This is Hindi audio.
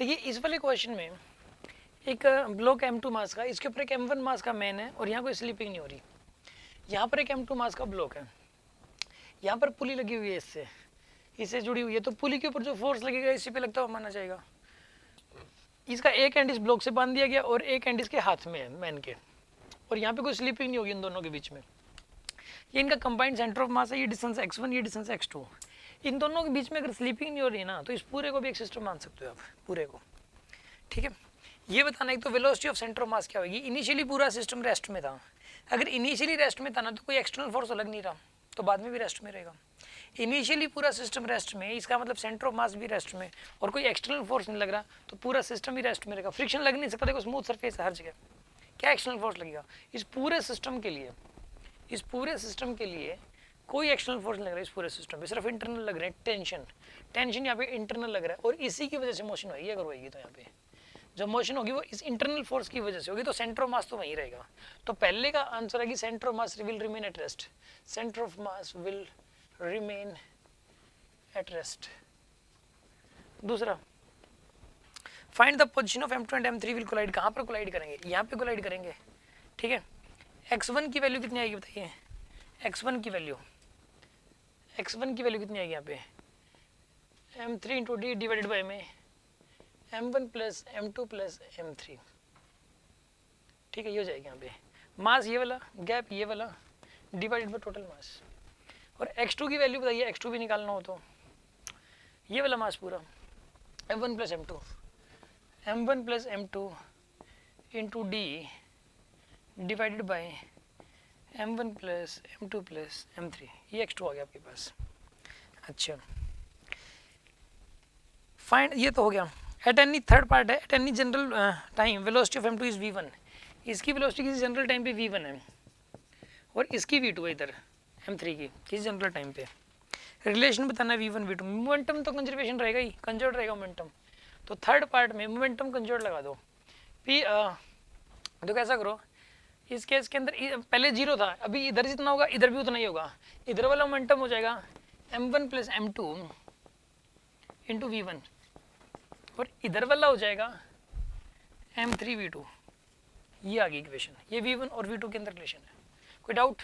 देखिए इस वाले क्वेश्चन में एक ब्लॉक M2 मास का, इसके ऊपर एक M1 मास का मैन है और यहाँ कोई स्लिपिंग नहीं हो रही। यहाँ पर एक M2 मास का ब्लॉक है, यहाँ पर पुली लगी हुई है, इससे जुड़ी हुई है, तो पुली के ऊपर जो फोर्स लगेगा इसी पे लगता हुआ माना जाएगा। इसका एक एंड इस ब्लॉक से बांध दिया गया और एक एंड इसके हाथ में है मैन के, और यहाँ पे कोई स्लिपिंग नहीं होगी इन दोनों के बीच में। ये इनका कंबाइंड सेंटर ऑफ मास है, ये डिस्टेंस x1, ये डिस्टेंस x2। इन दोनों के बीच में अगर स्लिपिंग नहीं हो रही है ना, तो इस पूरे को भी एक सिस्टम मान सकते हो आप, पूरे को। ठीक है, ये बताना एक तो वेलोसिटी ऑफ सेंटर ऑफ मास क्या होगी। इनिशियली पूरा सिस्टम रेस्ट में था, अगर इनिशियली रेस्ट में था ना तो कोई एक्सटर्नल फोर्स अलग नहीं रहा, तो बाद में भी रेस्ट में रहेगा। इनिशियली पूरा सिस्टम रेस्ट में, इसका मतलब सेंटर ऑफ मास भी रेस्ट में, और कोई एक्सटर्नल फोर्स नहीं लग रहा, तो पूरा सिस्टम भी रेस्ट में रहेगा। फ्रिक्शन लग नहीं सकता, देखो स्मूथ सरफेस है हर जगह, क्या एक्सटर्नल फोर्स लगेगा। इस पूरे सिस्टम के लिए, इस पूरे सिस्टम के लिए कोई एक्सटर्नल फोर्स नहीं लग रहा है, इस पूरे सिस्टम पे सिर्फ इंटरनल लग रहे हैं। टेंशन यहाँ पे इंटरनल लग रहा है, और इसी की वजह से मोशन होगी। अगर होगी तो यहाँ पे जो मोशन होगी वो इस इंटरनल फोर्स की वजह से होगी, तो सेंटर ऑफ मास तो वहीं रहेगा। तो पहले का आंसर है कि centre of mass will remain at rest, centre of mass will remain at rest. दूसरा, find the position of M2 and M3 will collide. कहाँ पर कोलाइड करेंगे? यहाँ पे कोलाइड करेंगे। ठीक है, x1 की वैल्यू कितनी आएगी बताइए? x1 की वैल्यू कितनी आएगी यहाँ पे? M3 into D divided by में M1 plus M2 plus M3। ठीक है, ये हो जाएगी यहाँ पे मास, ये वाला गैप, ये वाला डिवाइडेड बाई टोटल मास। और x2 की वैल्यू बताइए, x2 भी निकालना हो तो ये वाला मास पूरा M1 plus M2 into D divided by M1 plus M2 plus M3, ये x2 आ गया आपके पास। अच्छा, फाइंड, ये तो हो गया। एट एनी, थर्ड पार्ट है, at any general time velocity of M2 is v1। इसकी वेलोसिटी किसी जनरल टाइम पे v1 है और इसकी v2 है इधर M3 की, किसी जनरल टाइम पे। रिलेशन बताना है v1 v2। मोमेंटम तो कंजर्वेशन रहेगा ही, कंजर्व रहेगा मोमेंटम। तो थर्ड पार्ट में मोमेंटम कंजर्व लगा दो। p तो कैसा करो, इस केस के अंदर पहले जीरो था, अभी इधर जितना होगा इधर भी उतना ही होगा। इधर वाला मोमेंटम हो जाएगा M1 plus M2 into v1, और इधर वाला हो जाएगा M3 v2। ये आ गई इक्वेशन, ये v1 और v2 के अंदर रिलेशन है। कोई डाउट?